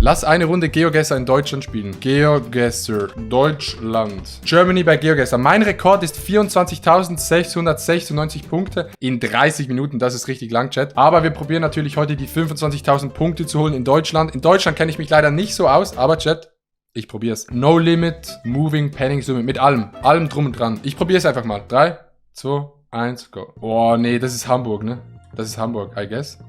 Lass eine Runde GeoGuessr in Deutschland spielen. GeoGuessr. Deutschland. Germany bei GeoGuessr. Mein Rekord ist 24.696 Punkte in 30 Minuten. Das ist richtig lang, Chat. Aber wir probieren natürlich heute die 25.000 Punkte zu holen in Deutschland. In Deutschland kenne ich mich leider nicht so aus, aber Chat, ich probiere es. No Limit, Moving, Panning, Summe. Mit allem. Allem drum und dran. Ich probiere es einfach mal. 3, 2, 1, go. Oh, nee, das ist Hamburg, ne? Das ist Hamburg, I guess.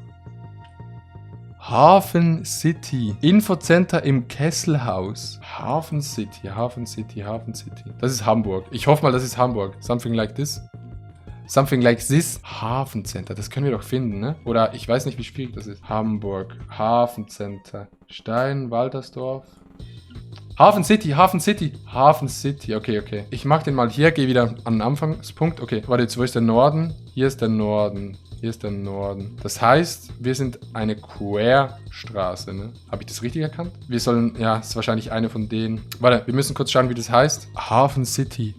Hafen City. Infocenter im Kesselhaus. Hafen City, Hafen City, Hafen City. Das ist Hamburg. Ich hoffe mal, das ist Hamburg. Something like this. Something like this. Hafencenter. Das können wir doch finden, ne? Oder ich weiß nicht, wie schwierig das ist. Hamburg. Hafencenter. Stein, Waltersdorf. Hafen City, Hafen City. Hafen City. Okay, okay. Ich mach den mal hier. Gehe wieder an den Anfangspunkt. Okay, warte, jetzt wo ist der Norden? Hier ist der Norden. Hier ist der Norden. Das heißt, wir sind eine Querstraße, ne? Habe ich das richtig erkannt? Wir sollen, ja, ist wahrscheinlich eine von denen. Warte, wir müssen kurz schauen, wie das heißt. Hafen City.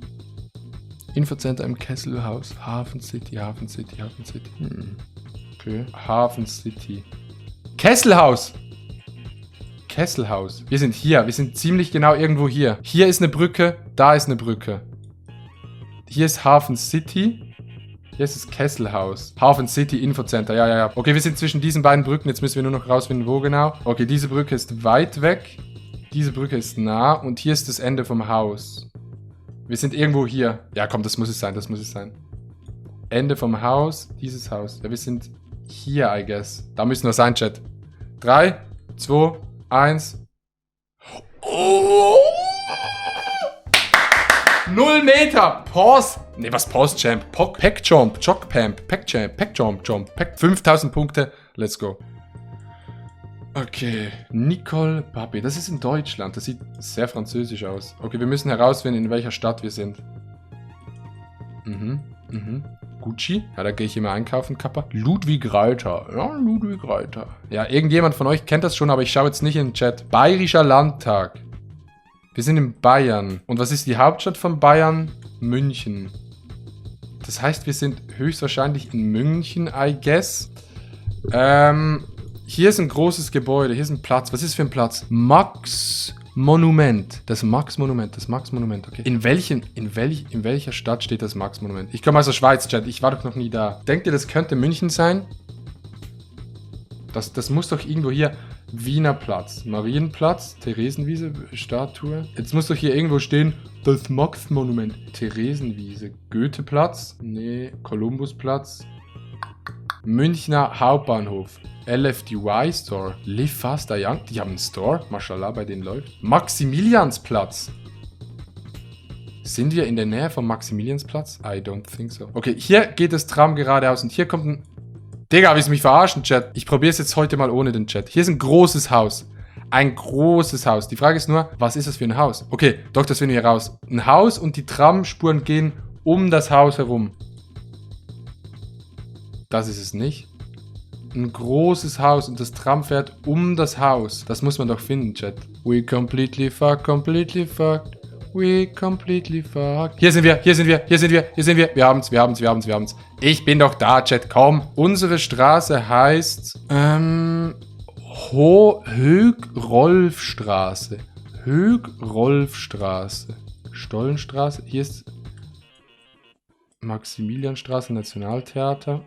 Infocenter im Kesselhaus. Hafen City, Hafen City, Hafen City. Okay. Hafen City. Kesselhaus! Kesselhaus. Wir sind hier. Wir sind ziemlich genau irgendwo hier. Hier ist eine Brücke. Da ist eine Brücke. Hier ist Hafen City. Hier ist das Kesselhaus. Hafen City Infocenter. Ja, ja, ja. Okay, wir sind zwischen diesen beiden Brücken. Jetzt müssen wir nur noch rausfinden, wo genau. Okay, diese Brücke ist weit weg. Diese Brücke ist nah. Und hier ist das Ende vom Haus. Wir sind irgendwo hier. Ja, komm, das muss es sein. Das muss es sein. Ende vom Haus. Dieses Haus. Ja, wir sind hier, I guess. Da müssen wir sein, Chat. 3, 2, 1. Oh! 0 Meter. Pause. Ne, was Pause Champ? Pack Jump. Jog Pamp. Pack Champ. Pack Jump. Jump. Pack 5000 Punkte. Let's go. Okay. Nicole Papi. Das ist in Deutschland. Das sieht sehr französisch aus. Okay, wir müssen herausfinden, in welcher Stadt wir sind. Gucci. Ja, da gehe ich immer einkaufen, Kappa. Ludwig Reiter. Ja, Ludwig Reiter. Ja, irgendjemand von euch kennt das schon, aber ich schaue jetzt nicht in den Chat. Bayerischer Landtag. Wir sind in Bayern. Und was ist die Hauptstadt von Bayern? München. Das heißt, wir sind höchstwahrscheinlich in München, I guess. Hier ist ein großes Gebäude. Hier ist ein Platz. Was ist für ein Platz? Max Monument. Das Max Monument. Das Max Monument. Okay. In welcher Stadt steht das Max Monument? Ich komme aus der Schweiz, Chat. Ich war doch noch nie da. Denkt ihr, das könnte München sein? Das muss doch irgendwo hier... Wiener Platz, Marienplatz, Theresienwiese, Statue. Jetzt muss doch hier irgendwo stehen, das Max-Monument. Theresienwiese, Goetheplatz, nee, Kolumbusplatz. Münchner Hauptbahnhof, LFDY Store, Live Faster Young, die haben einen Store, mashallah, bei denen läuft. Maximiliansplatz. Sind wir in der Nähe vom Maximiliansplatz? I don't think so. Okay, hier geht das Tram geradeaus und hier kommt ein... Digga, willst du mich verarschen, Chat? Ich probiere es jetzt heute mal ohne den Chat. Hier ist ein großes Haus. Ein großes Haus. Die Frage ist nur, was ist das für ein Haus? Okay, doch, das finden wir raus. Ein Haus und die Tramspuren gehen um das Haus herum. Das ist es nicht. Ein großes Haus und das Tram fährt um das Haus. Das muss man doch finden, Chat. We completely fucked, completely fucked. We completely fucked. Hier sind wir, hier sind wir, hier sind wir, hier sind wir. Wir haben's, wir haben's, wir haben's, wir haben's. Ich bin doch da, Chat, komm. Unsere Straße heißt, Höck-Rolf-Straße. Höck-Rolf-Straße. Stollenstraße. Hier ist Maximilianstraße, Nationaltheater.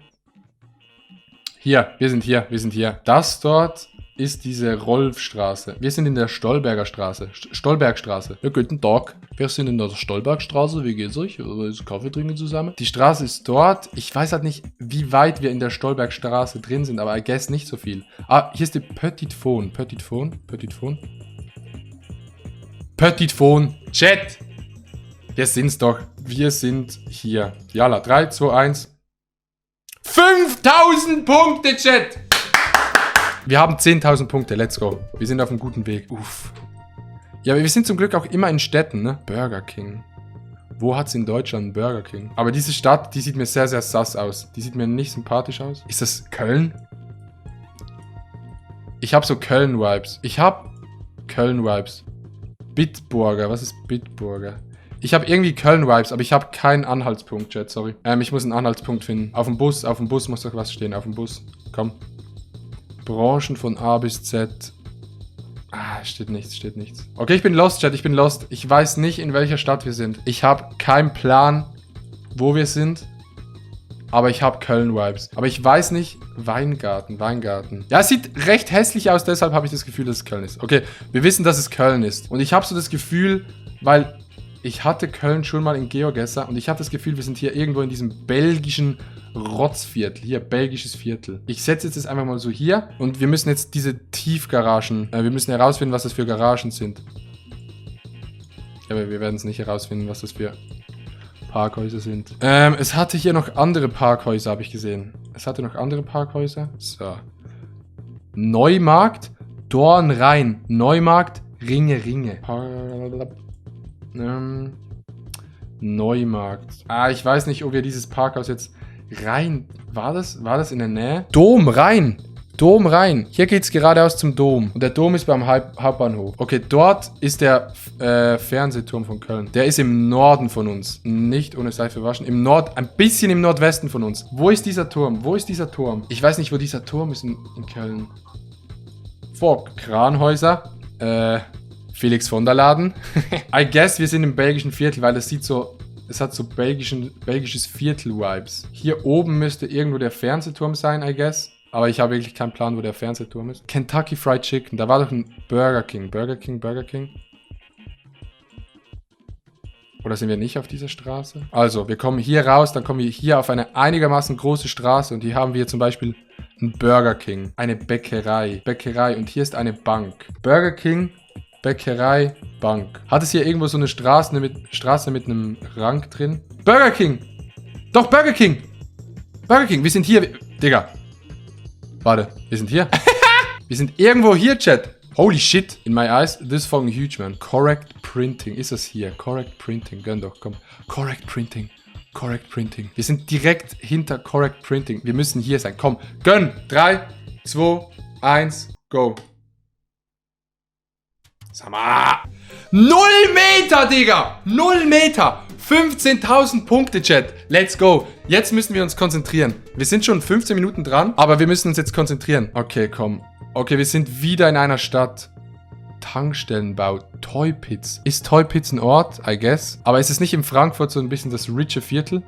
Hier, wir sind hier, wir sind hier. Das dort ist diese Rolfstraße. Wir sind in der Stolberger Straße. Stolbergstraße. Ja, guten Tag. Wir sind in der Stolbergstraße. Wie geht's euch? Kaffee trinken zusammen. Die Straße ist dort. Ich weiß halt nicht, wie weit wir in der Stolbergstraße drin sind, aber I guess nicht so viel. Ah, hier ist die Petit Phone. Petit Phone? Petit Phone? Petit Phone. Chat! Wir sind's doch. Wir sind hier. Jalla, 3, 2, 1. 5000 Punkte, Chat! Wir haben 10.000 Punkte, let's go. Wir sind auf einem guten Weg. Uff. Ja, aber wir sind zum Glück auch immer in Städten, ne? Burger King. Wo hat's in Deutschland einen Burger King? Aber diese Stadt, die sieht mir sehr, sehr sass aus. Die sieht mir nicht sympathisch aus. Ist das Köln? Ich habe so Köln-Vibes. Bitburger, was ist Bitburger? Ich habe irgendwie Köln-Vibes, aber ich habe keinen Anhaltspunkt, Chat, sorry. Ich muss einen Anhaltspunkt finden. Auf dem Bus muss doch was stehen, auf dem Bus. Komm. Branchen von A bis Z. Steht nichts, steht nichts. Okay, ich bin lost, Chat, ich bin lost. Ich weiß nicht, in welcher Stadt wir sind. Ich habe keinen Plan, wo wir sind. Aber ich habe Köln-Vibes. Aber ich weiß nicht. Weingarten. Ja, es sieht recht hässlich aus, deshalb habe ich das Gefühl, dass es Köln ist. Okay, wir wissen, dass es Köln ist. Und ich habe so das Gefühl, weil ich hatte Köln schon mal in GeoGuessr und ich habe das Gefühl, wir sind hier irgendwo in diesem belgischen Rotzviertel. Hier, belgisches Viertel. Ich setze jetzt das einfach mal so hier und wir müssen jetzt diese Tiefgaragen, wir müssen herausfinden, was das für Garagen sind. Aber wir werden es nicht herausfinden, was das für Parkhäuser sind. Es hatte hier noch andere Parkhäuser, habe ich gesehen. Es hatte noch andere Parkhäuser. So. Neumarkt, Dornrhein. Neumarkt, Ringe. Neumarkt. Ah, ich weiß nicht, ob wir dieses Parkhaus jetzt rein... War das in der Nähe? Dom rein. Hier geht's geradeaus zum Dom. Und der Dom ist beim Hauptbahnhof. Okay, dort ist der Fernsehturm von Köln. Der ist im Norden von uns. Nicht ohne Seife waschen. Ein bisschen im Nordwesten von uns. Wo ist dieser Turm? Ich weiß nicht, wo dieser Turm ist in Köln. Vor Kranhäuser. Felix von der Laden. I guess, wir sind im belgischen Viertel, weil es hat so belgisches Viertel-Vibes. Hier oben müsste irgendwo der Fernsehturm sein, I guess. Aber ich habe wirklich keinen Plan, wo der Fernsehturm ist. Kentucky Fried Chicken. Da war doch ein Burger King. Oder sind wir nicht auf dieser Straße? Also, wir kommen hier raus, dann kommen wir hier auf eine einigermaßen große Straße. Und hier haben wir zum Beispiel einen Burger King. Eine Bäckerei. Und hier ist eine Bank. Burger King, Bäckerei, Bank. Hat es hier irgendwo so eine Straße mit einem Rang drin? Burger King! Doch, Burger King! Wir sind hier. Digga. Warte, wir sind hier. Wir sind irgendwo hier, Chat. Holy shit. In my eyes, this is fucking huge, man. Correct Printing. Ist das hier? Correct Printing. Gönn doch, komm. Correct Printing. Wir sind direkt hinter Correct Printing. Wir müssen hier sein. Komm, gönn. 3, 2, 1, go. Sag mal. 0 Meter, Digga. 0 Meter. 15.000 Punkte, Chat. Let's go. Jetzt müssen wir uns konzentrieren. Wir sind schon 15 Minuten dran, aber wir müssen uns jetzt konzentrieren. Okay, komm. Okay, wir sind wieder in einer Stadt. Tankstellenbau. Toypitz. Ist Toypitz ein Ort? I guess. Aber ist es nicht in Frankfurt so ein bisschen das riche Viertel?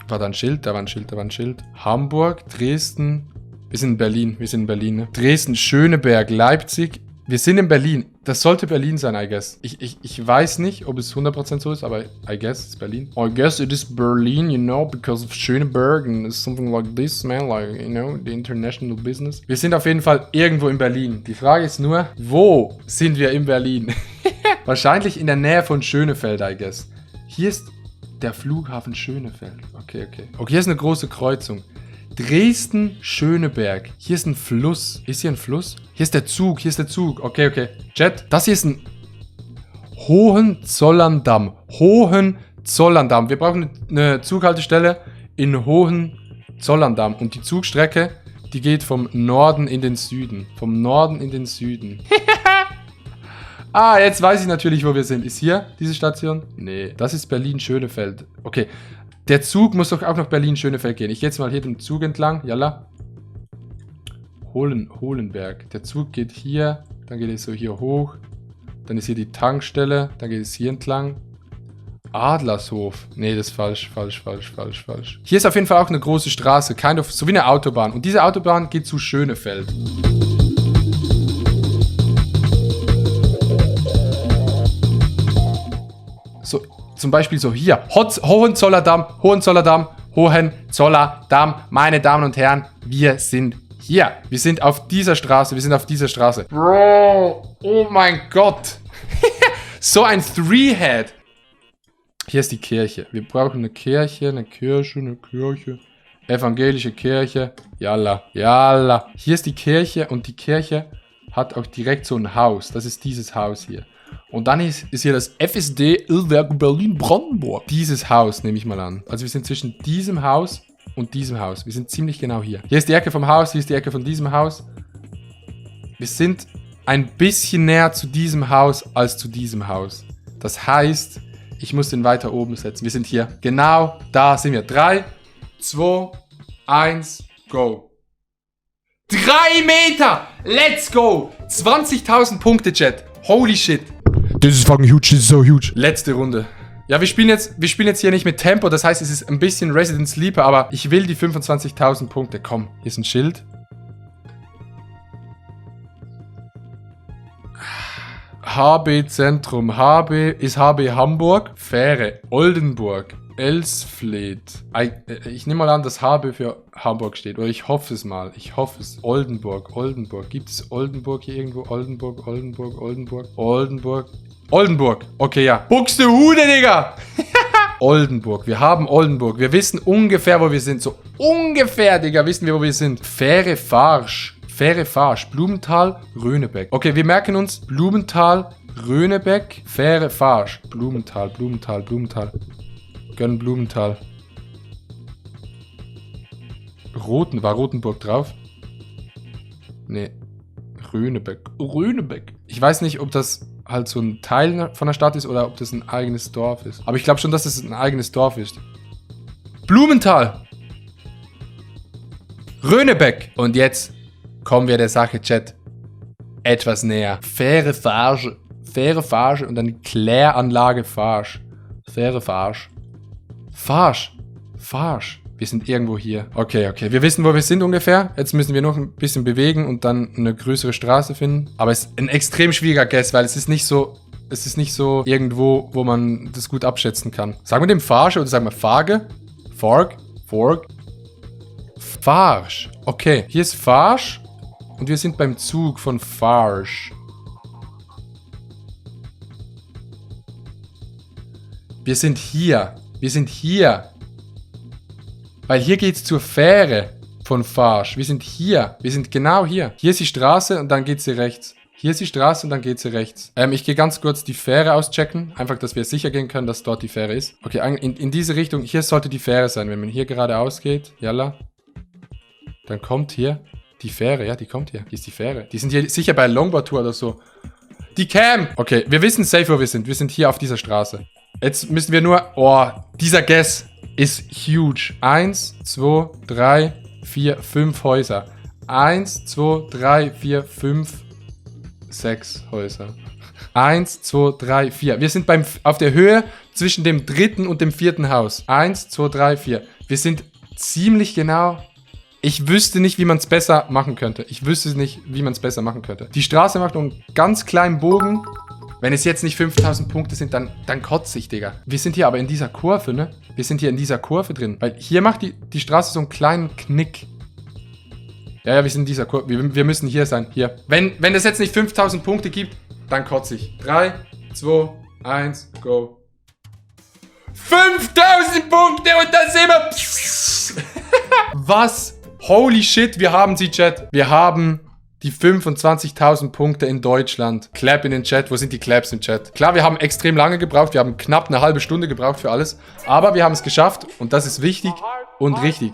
War da ein Schild? Da war ein Schild. Hamburg, Dresden. Wir sind in Berlin, ne? Dresden, Schöneberg, Leipzig. Wir sind in Berlin. Das sollte Berlin sein, I guess. Ich weiß nicht, ob es 100% so ist, aber I guess it's Berlin. I guess it is Berlin, you know, because of Schöneberg and something like this, man, like, you know, the international business. Wir sind auf jeden Fall irgendwo in Berlin. Die Frage ist nur, wo sind wir in Berlin? Wahrscheinlich in der Nähe von Schönefeld, I guess. Hier ist der Flughafen Schönefeld. Okay. Okay, hier ist eine große Kreuzung. Dresden, Schöneberg. Hier ist ein Fluss. Ist hier ein Fluss? Hier ist der Zug. Okay. Chat, das hier ist ein Hohenzollern-Damm. Wir brauchen eine Zughaltestelle in Hohenzollern-Damm. Und die Zugstrecke, die geht vom Norden in den Süden. Ah, jetzt weiß ich natürlich, wo wir sind. Ist hier diese Station? Nee, das ist Berlin-Schönefeld. Okay. Der Zug muss doch auch nach Berlin-Schönefeld gehen. Ich gehe jetzt mal hier den Zug entlang. Jalla. Hohlenberg. Der Zug geht hier. Dann geht es so hier hoch. Dann ist hier die Tankstelle. Dann geht es hier entlang. Adlershof. Nee, das ist falsch. Hier ist auf jeden Fall auch eine große Straße. So wie eine Autobahn. Und diese Autobahn geht zu Schönefeld. So. Zum Beispiel so hier. Hohenzollern-Damm. Meine Damen und Herren, wir sind hier. Wir sind auf dieser Straße. Bro, oh mein Gott. So ein Three-Head. Hier ist die Kirche. Wir brauchen eine Kirche. Evangelische Kirche. Yalla. Hier ist die Kirche und die Kirche hat auch direkt so ein Haus. Das ist dieses Haus hier. Und dann ist hier das FSD Illwerk Berlin-Brandenburg. Dieses Haus nehme ich mal an. Also wir sind zwischen diesem Haus und diesem Haus. Wir sind ziemlich genau hier. Hier ist die Ecke vom Haus, hier ist die Ecke von diesem Haus. Wir sind ein bisschen näher zu diesem Haus als zu diesem Haus. Das heißt, ich muss den weiter oben setzen. Wir sind hier. Genau da sind wir. 3, 2, 1, go. 3 Meter! Let's go! 20.000 Punkte, Chat. Holy shit. This is fucking huge, this is so huge. Letzte Runde. Ja, wir spielen jetzt hier nicht mit Tempo, das heißt, es ist ein bisschen Resident Sleeper, aber ich will die 25.000 Punkte. Komm, hier ist ein Schild. HB Zentrum. Ist HB Hamburg. Fähre. Oldenburg. Elsfleth. Ich nehme mal an, dass HB für Hamburg steht. Oder ich hoffe es mal. Ich hoffe es. Oldenburg. Gibt es Oldenburg hier irgendwo? Oldenburg. Okay, ja. Buxtehude, Digga. Oldenburg. Wir haben Oldenburg. Wir wissen ungefähr, wo wir sind. So ungefähr, Digga, wissen wir, wo wir sind. Fähre Farsch. Blumenthal, Rönebeck. Okay, wir merken uns Blumenthal, Rönebeck, Fähre Farsch. Blumenthal. Gönn Blumenthal. War Rotenburg drauf? Nee. Rönebeck. Ich weiß nicht, ob das halt so ein Teil von der Stadt ist oder ob das ein eigenes Dorf ist. Aber ich glaube schon, dass es ein eigenes Dorf ist. Blumenthal. Rönebeck. Und jetzt kommen wir der Sache, Chat, etwas näher. Fähre Farge und dann Kläranlage Farsch. Fähre Farsch. Wir sind irgendwo hier. Okay. Wir wissen, wo wir sind ungefähr. Jetzt müssen wir noch ein bisschen bewegen und dann eine größere Straße finden. Aber es ist ein extrem schwieriger Guess, weil es ist nicht so irgendwo, wo man das gut abschätzen kann. Sagen wir dem Farge oder sagen wir Farge? Fork? Farsch. Okay, hier ist Farsch. Und wir sind beim Zug von Farsch. Wir sind hier. Weil hier geht's zur Fähre von Farsch. Wir sind hier. Wir sind genau hier. Hier ist die Straße und dann geht sie rechts. Ich gehe ganz kurz die Fähre auschecken. Einfach, dass wir sicher gehen können, dass dort die Fähre ist. Okay, in diese Richtung. Hier sollte die Fähre sein. Wenn man hier geradeaus geht. Yalla. Dann kommt hier die Fähre. Ja, die kommt hier. Hier ist die Fähre. Die sind hier sicher bei Longboard Tour oder so. Die Cam! Okay, wir wissen safe, wo wir sind. Wir sind hier auf dieser Straße. Jetzt müssen wir nur... Oh, dieser Guess ist huge. 1, 2, 3, 4, 5 Häuser. 1, 2, 3, 4, 5, 6 Häuser. 1, 2, 3, 4. Wir sind auf der Höhe zwischen dem 3. und dem 4. Haus. 1, 2, 3, 4. Wir sind ziemlich genau... Ich wüsste nicht, wie man es besser machen könnte. Die Straße macht nur einen ganz kleinen Bogen. Wenn es jetzt nicht 5000 Punkte sind, dann kotze ich, Digga. Wir sind hier aber in dieser Kurve, ne? Wir sind hier in dieser Kurve drin. Weil hier macht die Straße so einen kleinen Knick. Ja, wir sind in dieser Kurve. Wir müssen hier sein. Hier. Wenn es jetzt nicht 5000 Punkte gibt, dann kotze ich. 3, 2, 1, go. 5000 Punkte und dann sehen wir... Was? Holy shit, wir haben sie, Chat. Wir haben die 25.000 Punkte in Deutschland. Clap in den Chat. Wo sind die Claps im Chat? Klar, wir haben extrem lange gebraucht. Wir haben knapp eine halbe Stunde gebraucht für alles. Aber wir haben es geschafft und das ist wichtig und richtig.